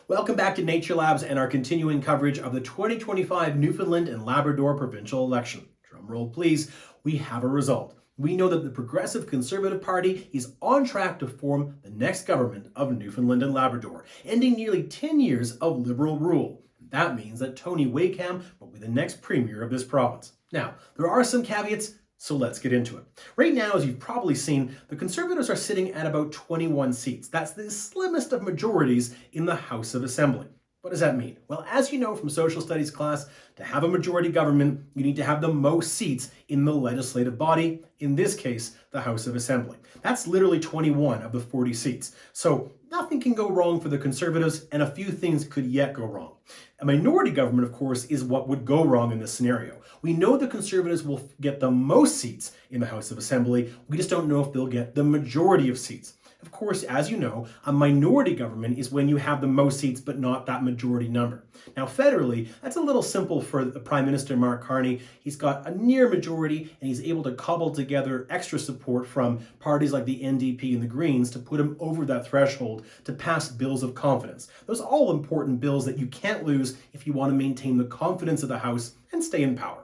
Welcome back to Nature Labs and our continuing coverage of the 2025 Newfoundland and Labrador provincial election. Drum roll, please. We have a result. We know that the Progressive Conservative Party is on track to form the next government of Newfoundland and Labrador, ending nearly 10 years of Liberal rule. That means that Tony Wakeham will be the next premier of this province. Now, there are some caveats, so let's get into it. Right now, as you've probably seen, the Conservatives are sitting at about 21 seats. That's the slimmest of majorities in the House of Assembly. What does that mean? Well, as you know from social studies class, to have a majority government, you need to have the most seats in the legislative body, in this case, the House of Assembly. That's literally 21 of the 40 seats. So nothing can go wrong for the Conservatives, and a few things could yet go wrong. A minority government, of course, is what would go wrong in this scenario. We know the Conservatives will get the most seats in the House of Assembly. We just don't know if they'll get the majority of seats. Of course, as you know, a minority government is when you have the most seats but not that majority number. Now, federally, that's a little simple for the Prime Minister, Mark Carney. He's got a near majority and he's able to cobble together extra support from parties like the NDP and the Greens to put him over that threshold to pass bills of confidence. Those are all important bills that you can't lose if you want to maintain the confidence of the House and stay in power.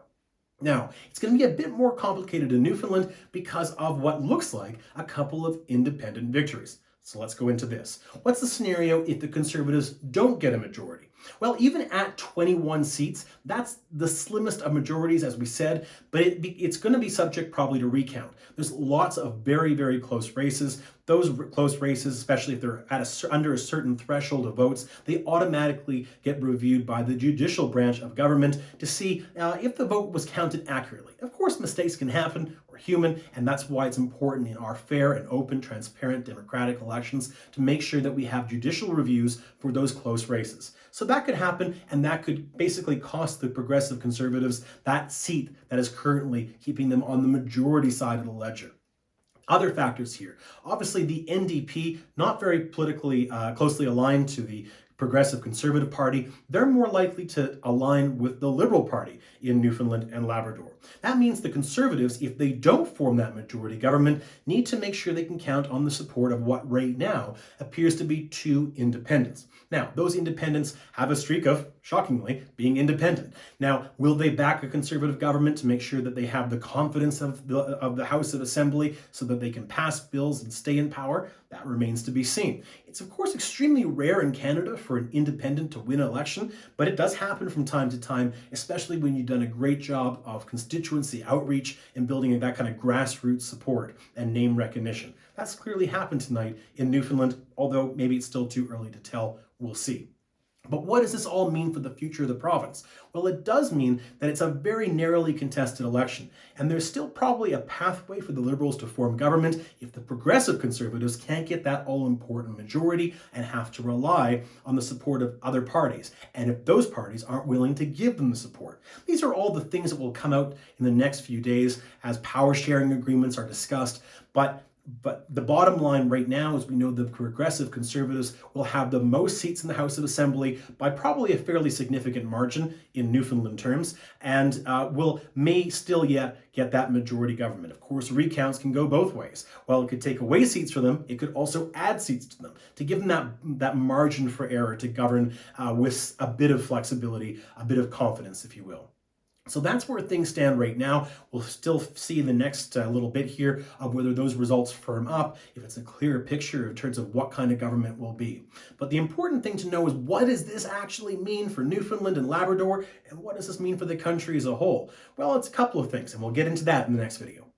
Now, it's going to be a bit more complicated in Newfoundland because of what looks like a couple of independent victories. So let's go into this. What's the scenario if the Conservatives don't get a majority? Well, even at 21 seats, that's the slimmest of majorities, as we said, but it's going to be subject probably to recount. There's lots of very, very close races. Those close races, especially if they're under a certain threshold of votes, they automatically get reviewed by the judicial branch of government to see if the vote was counted accurately. Of course, mistakes can happen. We're human, and that's why it's important in our fair and open, transparent, democratic elections to make sure that we have judicial reviews for those close races. So that could happen, and that could basically cost the Progressive Conservatives that seat that is currently keeping them on the majority side of the ledger. Other factors here. Obviously, the NDP, not very politically closely aligned to the Progressive Conservative Party, they're more likely to align with the Liberal Party in Newfoundland and Labrador. That means the Conservatives, if they don't form that majority government, need to make sure they can count on the support of what right now appears to be two independents. Now, those independents have a streak of, shockingly, being independent. Now, will they back a Conservative government to make sure that they have the confidence of the House of Assembly so that they can pass bills and stay in power? That remains to be seen. It's, of course, extremely rare in Canada for an independent to win an election, but it does happen from time to time, especially when you've done a great job of constituency outreach and building that kind of grassroots support and name recognition. That's clearly happened tonight in Newfoundland, although maybe it's still too early to tell. We'll see. But what does this all mean for the future of the province? Well, it does mean that it's a very narrowly contested election, and there's still probably a pathway for the Liberals to form government if the Progressive Conservatives can't get that all-important majority and have to rely on the support of other parties, and if those parties aren't willing to give them the support. These are all the things that will come out in the next few days as power-sharing agreements are discussed, but the bottom line right now is we know the Progressive Conservatives will have the most seats in the House of Assembly by probably a fairly significant margin in Newfoundland terms, and may still yet get that majority government. Of course, recounts can go both ways. While it could take away seats from them, it could also add seats to them to give them that margin for error to govern with a bit of flexibility, a bit of confidence, if you will. So that's where things stand right now. We'll still see the next little bit here of whether those results firm up, if it's a clearer picture in terms of what kind of government will be. But the important thing to know is, what does this actually mean for Newfoundland and Labrador, and what does this mean for the country as a whole? Well, it's a couple of things, and we'll get into that in the next video.